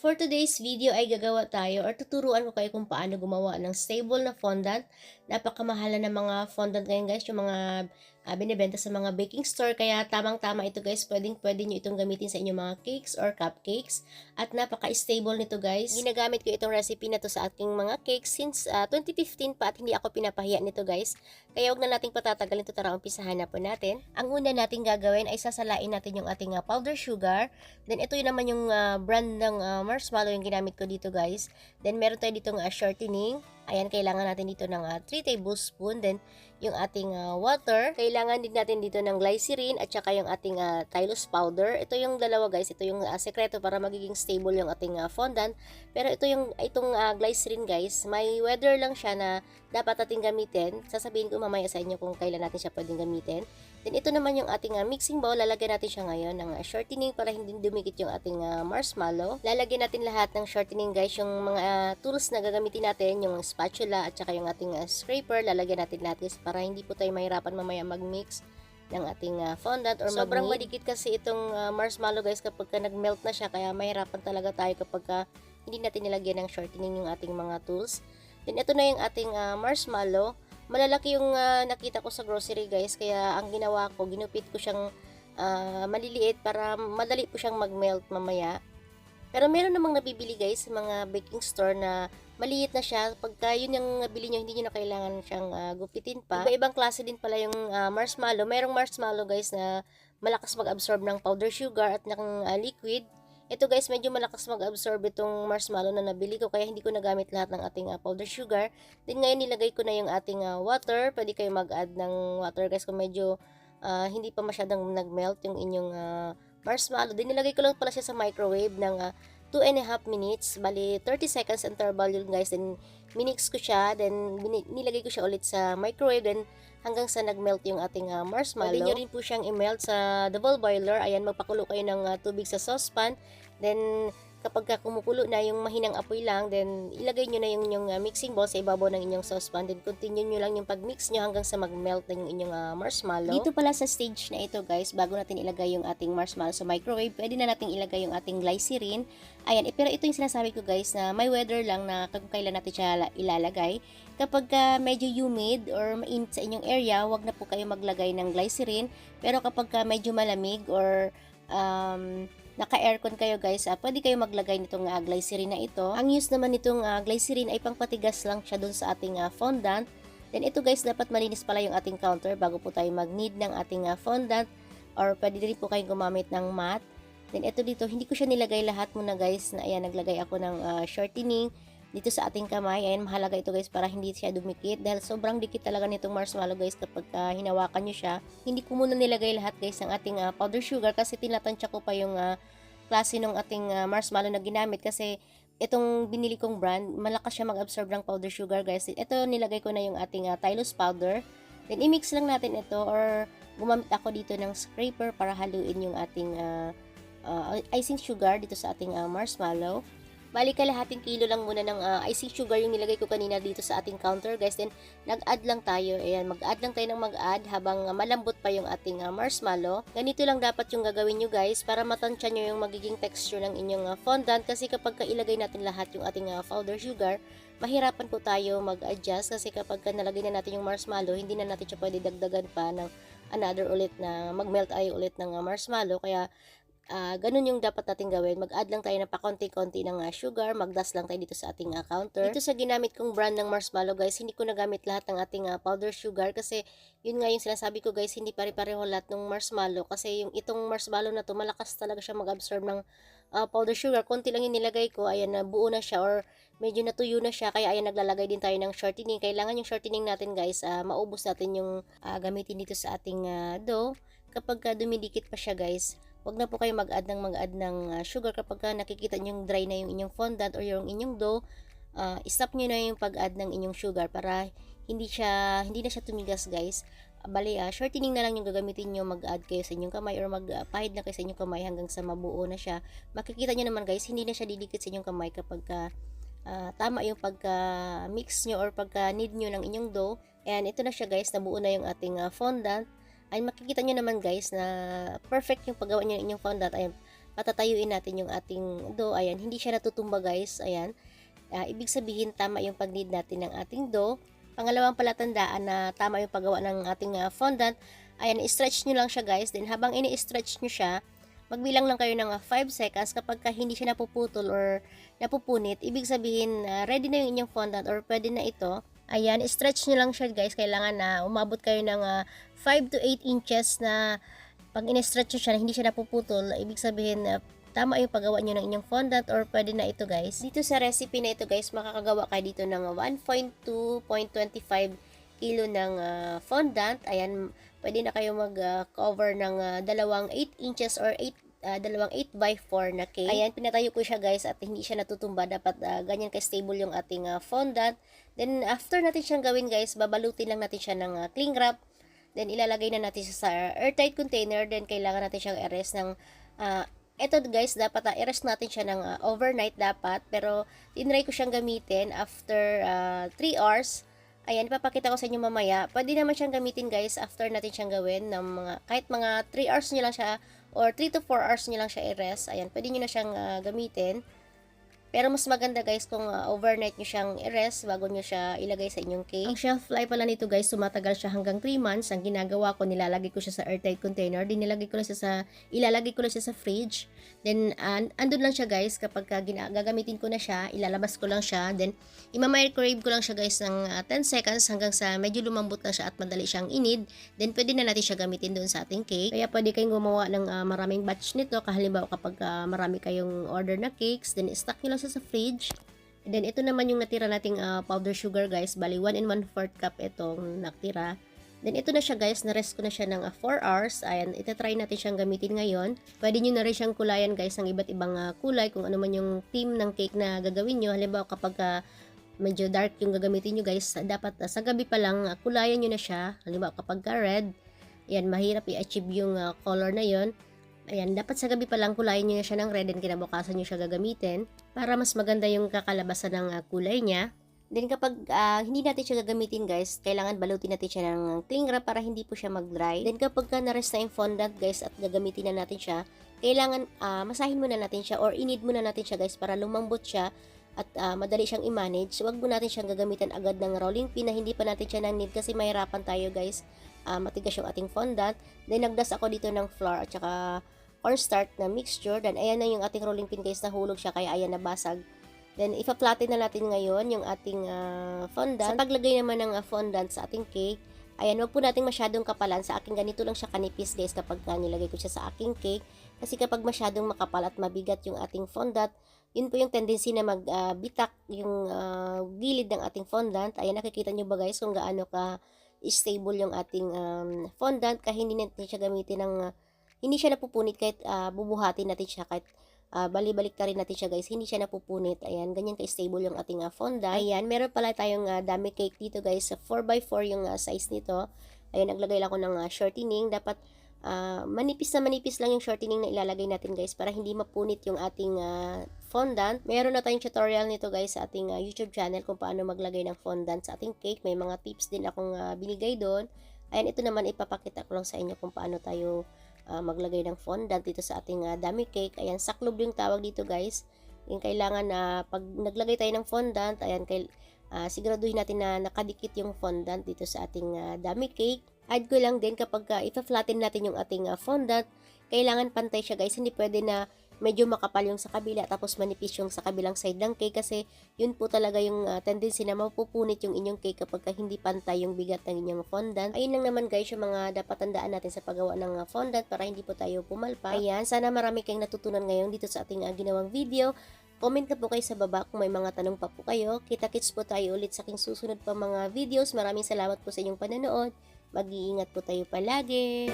For today's video ay gagawa tayo or tuturuan ko kayo kung paano gumawa ng stable na fondant. Napakamahal na ng mga fondant ngayon guys, yung mga binibenta sa mga baking store. Kaya tamang-tama ito guys, pwedeng-pwede nyo itong gamitin sa inyong mga cakes or cupcakes. At napaka-stable nito guys. Ginagamit ko itong recipe na to sa aking mga cakes since 2015 pa at hindi ako pinapahiya nito guys. Kaya huwag na nating patatagalin ito, tara umpisahan na po natin. Ang una nating gagawin ay sasalain natin yung ating powder sugar. Then ito yun naman yung brand ng marshmallow yung ginamit ko dito guys. Then meron tayo dito shortening. Ayan, kailangan natin dito ng 3 tablespoon. Then yung ating water. Kailangan din natin dito ng glycerin at saka yung ating tylose powder. Ito yung dalawa guys. Ito yung sekreto para magiging stable yung ating fondant. Pero itong glycerin guys, may weather lang siya na dapat ating gamitin. Sasabihin ko mamaya sa inyo kung kailan natin siya pwedeng gamitin. Then ito naman yung ating mixing bowl. Lalagyan natin siya ngayon ng shortening para hindi dumikit yung ating marshmallow. Lalagyan natin lahat ng shortening guys, yung mga tools na gagamitin natin, yung spatula at saka yung ating scraper. Lalagyan natin lahat guys para hindi po tayo mahirapan mamaya mag-mix ng ating fondant or sobrang madikit kasi itong marshmallow guys kapag nag-melt na siya, kaya mahirapan talaga tayo kapag hindi natin nilagyan ng shortening yung ating mga tools. Then ito na yung ating marshmallow. Malalaki yung nakita ko sa grocery guys, kaya ang ginawa ko, ginupit ko siyang maliliit para madali po siyang mag-melt mamaya. Pero meron namang nabibili guys sa mga baking store na maliit na siya. Pagka yun yung nabili nyo, hindi nyo na kailangan siyang gupitin pa. Iba-ibang klase din pala yung marshmallow. Merong marshmallow guys na malakas mag-absorb ng powder sugar at ng liquid. Ito guys, medyo malakas mag-absorb itong marshmallow na nabili ko, kaya hindi ko nagamit lahat ng ating powder sugar. Then ngayon nilagay ko na yung ating water. Pwede kayo mag-add ng water guys kung medyo hindi pa masyadong nag-melt yung inyong marshmallow. Then nilagay ko lang pala siya sa microwave ng 2.5 minutes. Bali 30 seconds interval yun guys. Then minix ko siya. Then nilagay ko siya ulit sa microwave. Then hanggang sa nag-melt yung ating marshmallow. Pwede nyo rin po siyang i-melt sa double boiler. Ayan, magpakulo kayo ng tubig sa saucepan. Then kapag kumukulo na yung mahinang apoy lang, then ilagay nyo na yung mixing bowl sa ibabaw ng inyong saucepan. Then continue nyo lang yung pag-mix nyo hanggang sa mag-melt na yung inyong marshmallow. Dito pala sa stage na ito guys, bago natin ilagay yung ating marshmallow sa microwave, pwede na natin ilagay yung ating glycerin. Ayan, pero ito yung sinasabi ko guys na may weather lang na kung kailan natin siya ilalagay. Kapag medyo humid or mainit sa inyong area, wag na po kayo maglagay ng glycerin. Pero kapag medyo malamig or naka-aircon kayo guys, pwede kayo maglagay nitong glycerin na ito. Ang use naman nitong glycerin ay pangpatigas lang siya dun sa ating fondant. Then ito guys, dapat malinis pala yung ating counter bago po tayo mag-knead ng ating fondant, or pwede rin po kayong gumamit ng mat. Then ito dito, hindi ko siya nilagay lahat muna guys, na ayan, naglagay ako ng shortening dito sa ating kamay. Ayan, mahalaga ito guys para hindi siya dumikit, dahil sobrang dikit talaga nitong marshmallow guys kapag hinawakan nyo siya. Hindi ko muna nilagay lahat guys ng ating powder sugar kasi tinatansya ko pa yung klase ng ating marshmallow na ginamit, kasi itong binili kong brand, malakas siya mag-absorb ng powder sugar guys. Ito, nilagay ko na yung ating tylose powder. Then i-mix lang natin ito, or gumamit ako dito ng scraper para haluin yung ating icing sugar dito sa ating marshmallow. Bali kalahating kilo lang muna ng icing sugar yung nilagay ko kanina dito sa ating counter guys. Then nag-add lang tayo. Ayan, mag-add lang tayo ng mag-add habang malambot pa yung ating marshmallow. Ganito lang dapat yung gagawin nyo guys para matansya nyo yung magiging texture ng inyong fondant. Kasi kapag ilagay natin lahat yung ating powder sugar, mahirapan po tayo mag-adjust, kasi kapag nalagay na natin yung marshmallow, hindi na natin siya pwede dagdagan pa ng another ulit na mag-melt ay ulit ng marshmallow. Kaya ganun yung dapat natin gawin. Mag-add lang tayo ng pakonti-konti ng sugar, mag-dust lang tayo dito sa ating counter. Dito sa ginamit kong brand ng marshmallow guys, hindi ko nagamit lahat ng ating powder sugar, kasi yun nga yung sinasabi ko guys, hindi pare-pareho lahat ng marshmallow, kasi yung itong marshmallow na to, malakas talaga siya mag-absorb ng powder sugar. Konti lang yung nilagay ko, ayan, na buo na siya or medyo natuyo na siya, kaya ayan, naglalagay din tayo ng shortening. Kailangan yung shortening natin guys, maubos natin yung gamitin dito sa ating dough. Kapag dumidikit pa siya guys, wag na po kayo mag-add ng sugar kapag nakikita nyo yung dry na yung inyong fondant or yung inyong dough. Stop nyo na yung pag-add ng inyong sugar para hindi na siya tumigas guys. Bali, shortening na lang yung gagamitin nyo. Mag-add kayo sa inyong kamay or magpahid na kayo sa inyong kamay hanggang sa mabuo na siya. Makikita nyo naman guys, hindi na siya didikit sa inyong kamay kapag tama yung pagka-mix nyo or pagka-knead nyo ng inyong dough. And ito na siya guys, nabuo na yung ating fondant. Ay makikita nyo naman guys na perfect yung paggawa nyo ng inyong fondant. Ay patatayuin natin yung ating dough. Ayan, hindi siya natutumba guys. Ayan. Ibig sabihin tama yung pag-knead natin ng ating dough. Pangalawang palatandaan na tama yung paggawa ng ating fondant. Ayan, i-stretch nyo lang siya guys. Then habang ini-stretch nyo siya, magbilang lang kayo ng 5 seconds. Kapag hindi siya napuputol or napupunit, ibig sabihin ready na yung inyong fondant or pwede na ito. Ayan, i-stretch nyo lang siya guys. Kailangan na umabot kayo ng 5 to 8 inches na pag in-stretch nyo siya, hindi siya napuputol. Ibig sabihin, tama yung paggawa nyo ng inyong fondant or pwede na ito guys. Dito sa recipe na ito guys, makakagawa kayo dito ng 1.2.25 kilo ng fondant. Ayan, pwede na kayo mag-cover ng dalawang 8 inches or dalawang 8 by 4 na cake. Ayan, pinatayo ko siya guys at hindi siya natutumba. Dapat ganyan ka-stable yung ating fondant. Then, after natin siyang gawin guys, babalutin lang natin siya ng cling wrap. Then, ilalagay na natin siya sa airtight container. Then, kailangan natin siyang i-rest ng ito guys, dapat i-rest natin siya ng overnight dapat. Pero, tinry ko siyang gamitin after 3 hours. Ayan, ipapakita ko sa inyo mamaya. Pwede naman siyang gamitin guys after natin siyang gawin ng kahit mga 3 hours nyo lang siya or 3 to 4 hours nyo lang siya i-rest. Ayan, pwede nyo na siyang gamitin. Pero mas maganda guys kung overnight nyo siyang i-rest bago nyo siya ilagay sa inyong cake. Ang shelf life pala nito guys, tumatagal siya hanggang 3 months. Ang ginagawa ko, nilalagay ko siya sa airtight container. Ilalagay ko lang siya sa fridge. Then, andun lang siya guys kapag gagamitin ko na siya, ilalabas ko lang siya. Then, ima-microwave ko lang siya guys ng 10 seconds hanggang sa medyo lumambot na siya at madali siyang inid. Then, pwede na natin siya gamitin doon sa ating cake. Kaya pwede kayong gumawa ng maraming batch nito. Halimbawa kapag marami kayong order na cakes, then stock nyo lang sa fridge. And then ito naman yung natira nating powder sugar guys, bali 1 1/4 cup itong natira. Then ito na siya guys, na-rest ko na siya ng 4 hours. Ayan, itatry natin siyang gamitin ngayon. Pwede nyo na rin siyang kulayan guys ng iba't ibang kulay kung ano man yung theme ng cake na gagawin nyo. Halimbawa kapag medyo dark yung gagamitin nyo guys, dapat sa gabi pa lang kulayan nyo na siya. Halimbawa kapag red, ayan, mahirap i-achieve yung color na yon. Ayan, dapat sa gabi pa lang kulayin nyo na siya ng red and kinabukasan nyo siya gagamitin para mas maganda yung kakalabasan ng kulay niya. Then kapag hindi natin siya gagamitin guys, kailangan balutin natin siya ng cling wrap para hindi po siya mag-dry. Then kapag na-rest na yung fondant guys at gagamitin na natin siya, kailangan masahin muna natin siya or inid muna natin siya guys para lumambot siya at madali siyang i-manage. Huwag mo natin siyang gagamitan agad ng rolling pin na hindi pa natin siya nang need kasi mahirapan tayo guys. Matigas yung ating fondant. Then nagdas ako dito ng flour at saka cornstarch na mixture. Then ayan na yung ating rolling pin guys, nahulog siya kaya ayan nabasag. Then ipa-flatten na natin ngayon yung ating fondant. Sa paglagay naman ng fondant sa ating cake, ayan, wag po nating masyadong kapalan. Sa akin ganito lang siya kanipis guys kapag nilagay ko siya sa aking cake. Kasi kapag masyadong makapal at mabigat yung ating fondant, yun po yung tendency na magbitak yung gilid ng ating fondant. Ayan, nakikita nyo ba guys kung gaano ka stable yung ating fondant kaya hindi natin siya gamitin ng hindi siya napupunit kahit bubuhatin natin siya kahit bali-balik rin natin siya guys, hindi siya napupunit. Ayan, ganyan ka-stable yung ating fondant. Ayan, meron pala tayong dummy cake dito guys, 4x4 yung size nito. Ayan, naglagay lang ako ng shortening. Dapat manipis lang yung shortening na ilalagay natin guys para hindi mapunit yung ating fondant. Meron na tayong tutorial nito guys sa ating YouTube channel kung paano maglagay ng fondant sa ating cake. May mga tips din akong binigay doon. Ayan, ito naman ipapakita ko lang sa inyo kung paano tayo maglagay ng fondant dito sa ating dummy cake. Ayan, saklob yung tawag dito guys. Yung kailangan na pag naglagay tayo ng fondant, ayan, siguraduhin natin na nakadikit yung fondant dito sa ating dummy cake. Add ko lang din kapag ipa-flatten natin yung ating fondant, kailangan pantay siya guys. Hindi pwede na medyo makapal yung sa kabila tapos manipis yung sa kabilang side ng cake kasi yun po talaga yung tendency na mapupunit yung inyong cake kapag hindi pantay yung bigat ng inyong fondant. Ayun lang naman guys yung mga dapat tandaan natin sa paggawa ng fondant para hindi po tayo pumalpak. Ayan, sana marami kayong natutunan ngayon dito sa ating ginawang video. Comment na po kayo sa baba kung may mga tanong pa po kayo. Kita-kits po tayo ulit sa aking susunod pa mga videos. Maraming salamat po sa inyong panonood. Mag-iingat po tayo palagi.